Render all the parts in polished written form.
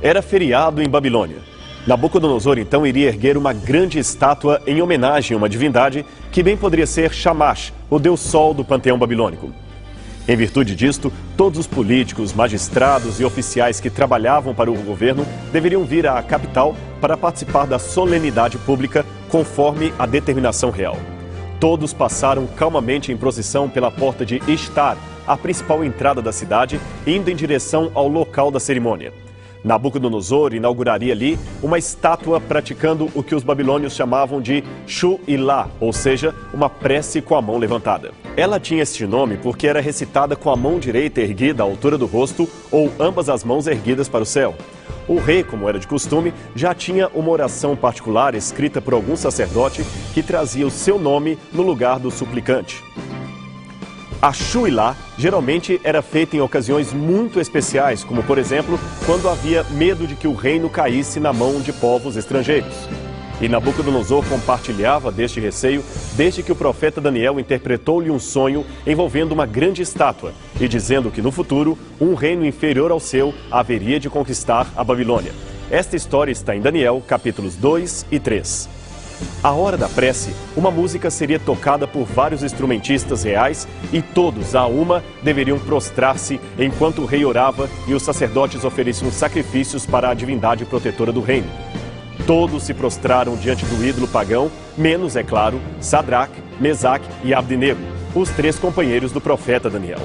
Era feriado em Babilônia. Nabucodonosor então iria erguer uma grande estátua em homenagem a uma divindade que bem poderia ser Shamash, o deus sol do panteão babilônico. Em virtude disto, todos os políticos, magistrados e oficiais que trabalhavam para o governo deveriam vir à capital para participar da solenidade pública conforme a determinação real. Todos passaram calmamente em procissão pela porta de Ishtar, a principal entrada da cidade, indo em direção ao local da cerimônia. Nabucodonosor inauguraria ali uma estátua praticando o que os babilônios chamavam de Shu-Ilá, ou seja, uma prece com a mão levantada. Ela tinha este nome porque era recitada com a mão direita erguida à altura do rosto ou ambas as mãos erguidas para o céu. O rei, como era de costume, já tinha uma oração particular escrita por algum sacerdote que trazia o seu nome no lugar do suplicante. A Shu-Ilá geralmente era feita em ocasiões muito especiais, como por exemplo, quando havia medo de que o reino caísse na mão de povos estrangeiros. E Nabucodonosor compartilhava deste receio desde que o profeta Daniel interpretou-lhe um sonho envolvendo uma grande estátua e dizendo que no futuro um reino inferior ao seu haveria de conquistar a Babilônia. Esta história está em Daniel, capítulos 2 e 3. À hora da prece, uma música seria tocada por vários instrumentistas reais e todos, a uma, deveriam prostrar-se enquanto o rei orava e os sacerdotes ofereciam sacrifícios para a divindade protetora do reino. Todos se prostraram diante do ídolo pagão, menos, é claro, Sadraque, Mesaque e Abdenego, os três companheiros do profeta Daniel.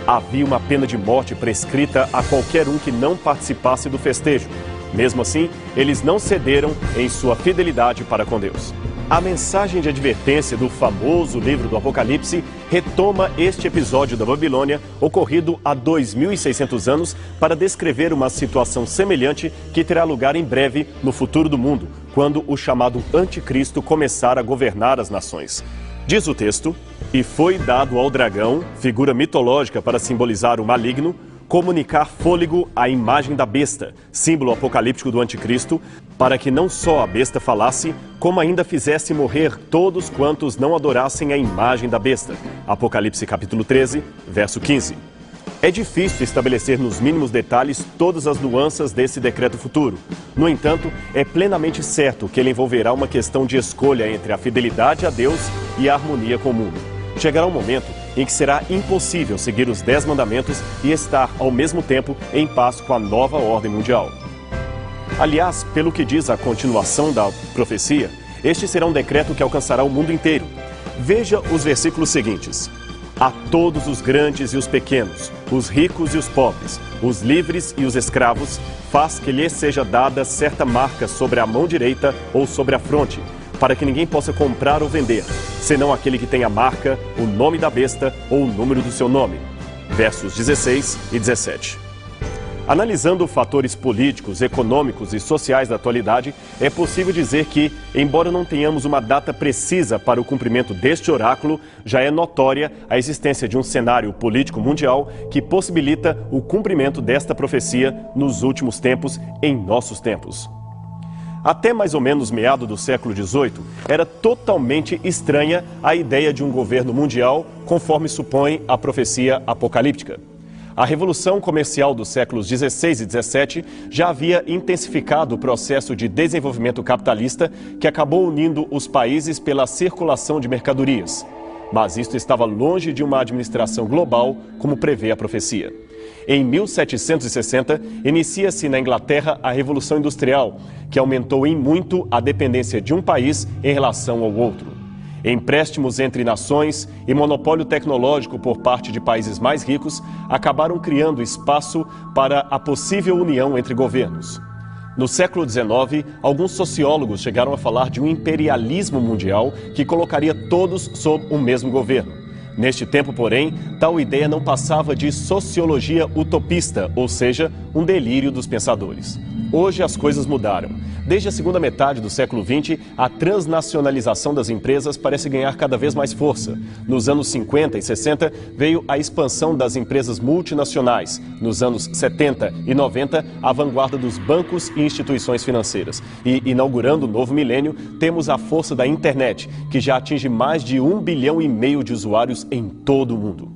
Havia uma pena de morte prescrita a qualquer um que não participasse do festejo. Mesmo assim, eles não cederam em sua fidelidade para com Deus. A mensagem de advertência do famoso livro do Apocalipse retoma este episódio da Babilônia, ocorrido há 2.600 anos, para descrever uma situação semelhante que terá lugar em breve no futuro do mundo, quando o chamado Anticristo começar a governar as nações. Diz o texto: "E foi dado ao dragão, figura mitológica para simbolizar o maligno, comunicar fôlego à imagem da besta, símbolo apocalíptico do anticristo, para que não só a besta falasse, como ainda fizesse morrer todos quantos não adorassem a imagem da besta." Apocalipse capítulo 13, verso 15. É difícil estabelecer nos mínimos detalhes todas as nuances desse decreto futuro. No entanto, é plenamente certo que ele envolverá uma questão de escolha entre a fidelidade a Deus e a harmonia com o mundo. Chegará um momento em que será impossível seguir os 10 mandamentos e estar, ao mesmo tempo, em paz com a nova ordem mundial. Aliás, pelo que diz a continuação da profecia, este será um decreto que alcançará o mundo inteiro. Veja os versículos seguintes: "A todos os grandes e os pequenos, os ricos e os pobres, os livres e os escravos, faz que lhes seja dada certa marca sobre a mão direita ou sobre a fronte, para que ninguém possa comprar ou vender, senão aquele que tem a marca, o nome da besta ou o número do seu nome." Versos 16 e 17. Analisando fatores políticos, econômicos e sociais da atualidade, é possível dizer que, embora não tenhamos uma data precisa para o cumprimento deste oráculo, já é notória a existência de um cenário político mundial que possibilita o cumprimento desta profecia nos últimos tempos, em nossos tempos. Até mais ou menos meado do século XVIII, era totalmente estranha a ideia de um governo mundial, conforme supõe a profecia apocalíptica. A Revolução Comercial dos séculos XVI e XVII já havia intensificado o processo de desenvolvimento capitalista que acabou unindo os países pela circulação de mercadorias. Mas isto estava longe de uma administração global, como prevê a profecia. Em 1760, inicia-se na Inglaterra a Revolução Industrial, que aumentou em muito a dependência de um país em relação ao outro. Empréstimos entre nações e monopólio tecnológico por parte de países mais ricos acabaram criando espaço para a possível união entre governos. No século XIX, alguns sociólogos chegaram a falar de um imperialismo mundial que colocaria todos sob o mesmo governo. Neste tempo, porém, tal ideia não passava de sociologia utopista, ou seja, um delírio dos pensadores. Hoje as coisas mudaram. Desde a segunda metade do século XX, a transnacionalização das empresas parece ganhar cada vez mais força. Nos anos 50 e 60, veio a expansão das empresas multinacionais. Nos anos 70 e 90, a vanguarda dos bancos e instituições financeiras. E, inaugurando o novo milênio, temos a força da internet, que já atinge mais de 1,5 bilhão de usuários em todo o mundo.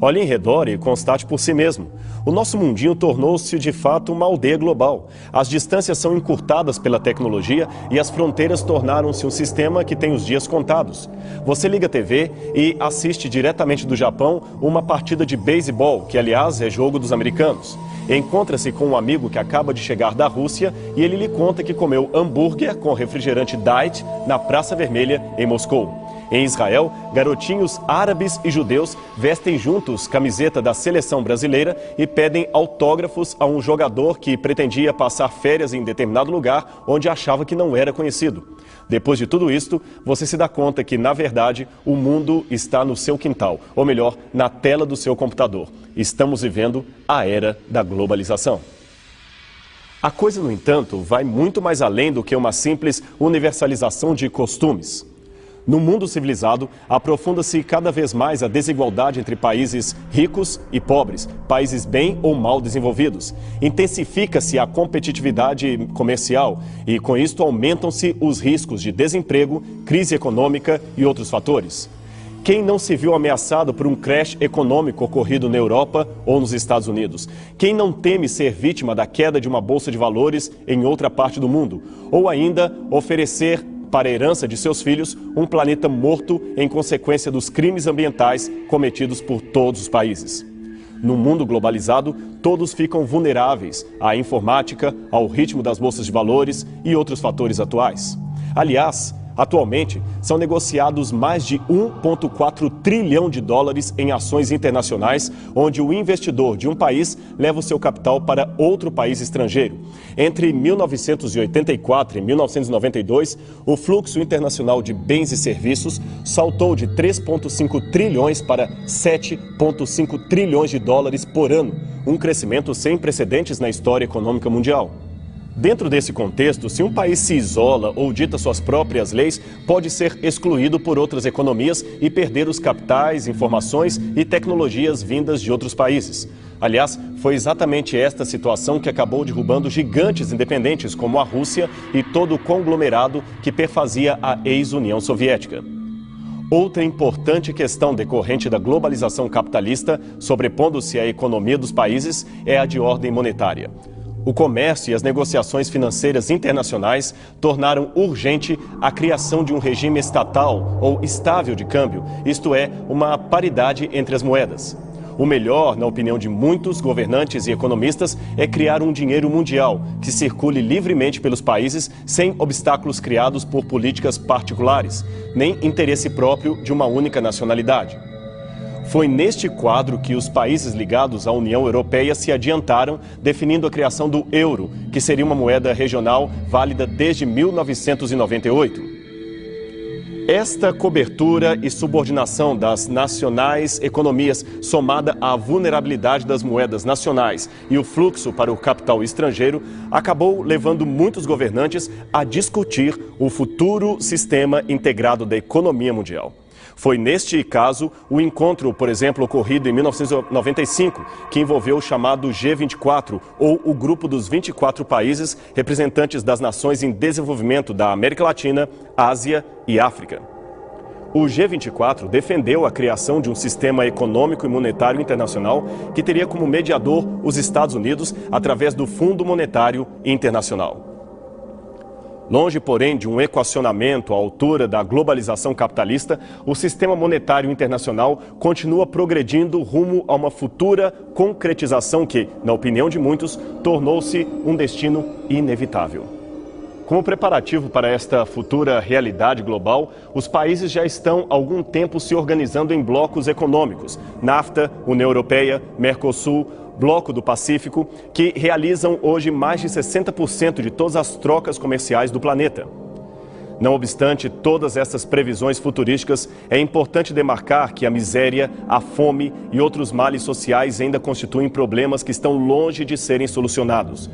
Olhe em redor e constate por si mesmo. O nosso mundinho tornou-se de fato uma aldeia global. As distâncias são encurtadas pela tecnologia e as fronteiras tornaram-se um sistema que tem os dias contados. Você liga a TV e assiste diretamente do Japão uma partida de beisebol, que aliás é jogo dos americanos. Encontra-se com um amigo que acaba de chegar da Rússia e ele lhe conta que comeu hambúrguer com refrigerante Diet na Praça Vermelha, em Moscou. Em Israel, garotinhos árabes e judeus vestem juntos camiseta da seleção brasileira e pedem autógrafos a um jogador que pretendia passar férias em determinado lugar onde achava que não era conhecido. Depois de tudo isto, você se dá conta que, na verdade, o mundo está no seu quintal, ou melhor, na tela do seu computador. Estamos vivendo a era da globalização. A coisa, no entanto, vai muito mais além do que uma simples universalização de costumes. No mundo civilizado, aprofunda-se cada vez mais a desigualdade entre países ricos e pobres, países bem ou mal desenvolvidos. Intensifica-se a competitividade comercial e, com isto, aumentam-se os riscos de desemprego, crise econômica e outros fatores. Quem não se viu ameaçado por um crash econômico ocorrido na Europa ou nos Estados Unidos? Quem não teme ser vítima da queda de uma bolsa de valores em outra parte do mundo? Ou ainda oferecer para a herança de seus filhos um planeta morto em consequência dos crimes ambientais cometidos por todos os países. No mundo globalizado, todos ficam vulneráveis à informática, ao ritmo das bolsas de valores e outros fatores atuais. Aliás, atualmente, são negociados mais de 1,4 trilhão de dólares em ações internacionais, onde o investidor de um país leva o seu capital para outro país estrangeiro. Entre 1984 e 1992, o fluxo internacional de bens e serviços saltou de 3,5 trilhões para 7,5 trilhões de dólares por ano, um crescimento sem precedentes na história econômica mundial. Dentro desse contexto, se um país se isola ou dita suas próprias leis, pode ser excluído por outras economias e perder os capitais, informações e tecnologias vindas de outros países. Aliás, foi exatamente esta situação que acabou derrubando gigantes independentes como a Rússia e todo o conglomerado que perfazia a ex-União Soviética. Outra importante questão decorrente da globalização capitalista, sobrepondo-se à economia dos países, é a de ordem monetária. O comércio e as negociações financeiras internacionais tornaram urgente a criação de um regime estatal ou estável de câmbio, isto é, uma paridade entre as moedas. O melhor, na opinião de muitos governantes e economistas, é criar um dinheiro mundial que circule livremente pelos países sem obstáculos criados por políticas particulares, nem interesse próprio de uma única nacionalidade. Foi neste quadro que os países ligados à União Europeia se adiantaram, definindo a criação do euro, que seria uma moeda regional válida desde 1998. Esta cobertura e subordinação das nacionais economias, somada à vulnerabilidade das moedas nacionais e o fluxo para o capital estrangeiro, acabou levando muitos governantes a discutir o futuro sistema integrado da economia mundial. Foi neste caso o encontro, por exemplo, ocorrido em 1995, que envolveu o chamado G24, ou o grupo dos 24 países representantes das nações em desenvolvimento da América Latina, Ásia e África. O G24 defendeu a criação de um sistema econômico e monetário internacional que teria como mediador os Estados Unidos através do Fundo Monetário Internacional. Longe, porém, de um equacionamento à altura da globalização capitalista, o sistema monetário internacional continua progredindo rumo a uma futura concretização que, na opinião de muitos, tornou-se um destino inevitável. Como preparativo para esta futura realidade global, os países já estão há algum tempo se organizando em blocos econômicos, NAFTA, União Europeia, Mercosul, Bloco do Pacífico, que realizam hoje mais de 60% de todas as trocas comerciais do planeta. Não obstante todas essas previsões futurísticas, é importante demarcar que a miséria, a fome e outros males sociais ainda constituem problemas que estão longe de serem solucionados.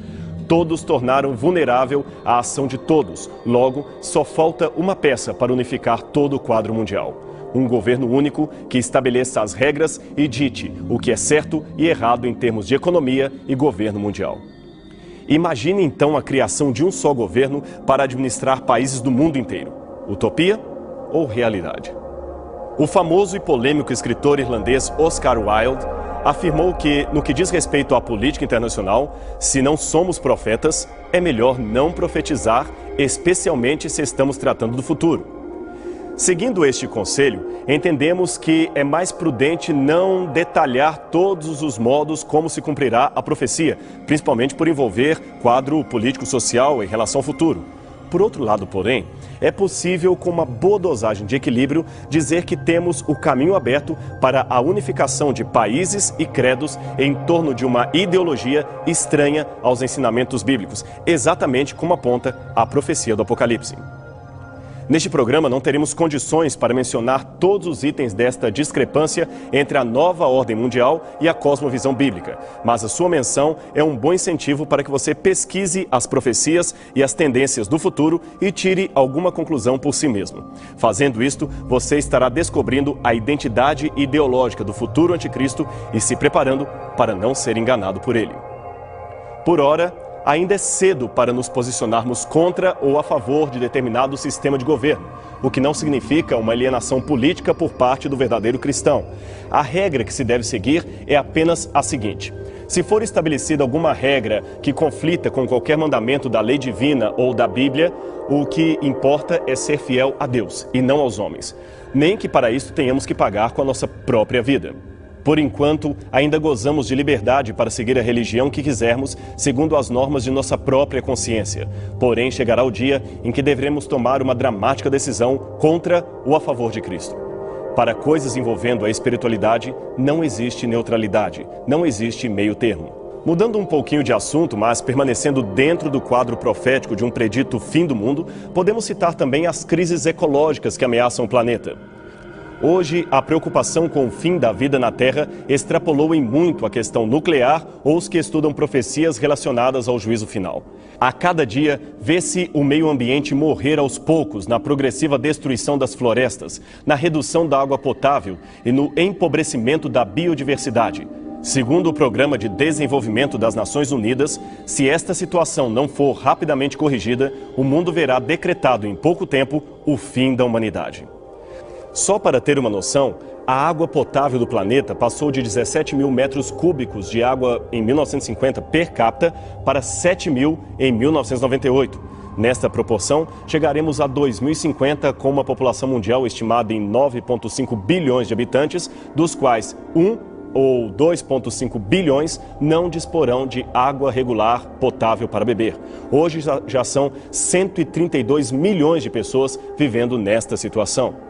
Todos tornaram vulnerável a ação de todos, logo, só falta uma peça para unificar todo o quadro mundial. Um governo único que estabeleça as regras e dite o que é certo e errado em termos de economia e governo mundial. Imagine então a criação de um só governo para administrar países do mundo inteiro. Utopia ou realidade? O famoso e polêmico escritor irlandês Oscar Wilde afirmou que, no que diz respeito à política internacional, se não somos profetas, é melhor não profetizar, especialmente se estamos tratando do futuro. Seguindo este conselho, entendemos que é mais prudente não detalhar todos os modos como se cumprirá a profecia, principalmente por envolver quadro político-social em relação ao futuro. Por outro lado, porém, é possível, com uma boa dosagem de equilíbrio, dizer que temos o caminho aberto para a unificação de países e credos em torno de uma ideologia estranha aos ensinamentos bíblicos, exatamente como aponta a profecia do Apocalipse. Neste programa não teremos condições para mencionar todos os itens desta discrepância entre a nova ordem mundial e a cosmovisão bíblica, mas a sua menção é um bom incentivo para que você pesquise as profecias e as tendências do futuro e tire alguma conclusão por si mesmo. Fazendo isto, você estará descobrindo a identidade ideológica do futuro anticristo e se preparando para não ser enganado por ele. Por ora, ainda é cedo para nos posicionarmos contra ou a favor de determinado sistema de governo, o que não significa uma alienação política por parte do verdadeiro cristão. A regra que se deve seguir é apenas a seguinte: se for estabelecida alguma regra que conflita com qualquer mandamento da lei divina ou da Bíblia, o que importa é ser fiel a Deus e não aos homens, nem que para isso tenhamos que pagar com a nossa própria vida. Por enquanto, ainda gozamos de liberdade para seguir a religião que quisermos, segundo as normas de nossa própria consciência. Porém, chegará o dia em que deveremos tomar uma dramática decisão contra ou a favor de Cristo. Para coisas envolvendo a espiritualidade, não existe neutralidade, não existe meio termo. Mudando um pouquinho de assunto, mas permanecendo dentro do quadro profético de um predito fim do mundo, podemos citar também as crises ecológicas que ameaçam o planeta. Hoje, a preocupação com o fim da vida na Terra extrapolou em muito a questão nuclear ou os que estudam profecias relacionadas ao juízo final. A cada dia, vê-se o meio ambiente morrer aos poucos na progressiva destruição das florestas, na redução da água potável e no empobrecimento da biodiversidade. Segundo o Programa de Desenvolvimento das Nações Unidas, se esta situação não for rapidamente corrigida, o mundo verá decretado em pouco tempo o fim da humanidade. Só para ter uma noção, a água potável do planeta passou de 17 mil metros cúbicos de água em 1950 per capita para 7 mil em 1998. Nesta proporção, chegaremos a 2050 com uma população mundial estimada em 9,5 bilhões de habitantes, dos quais 1 ou 2,5 bilhões não disporão de água regular potável para beber. Hoje já são 132 milhões de pessoas vivendo nesta situação.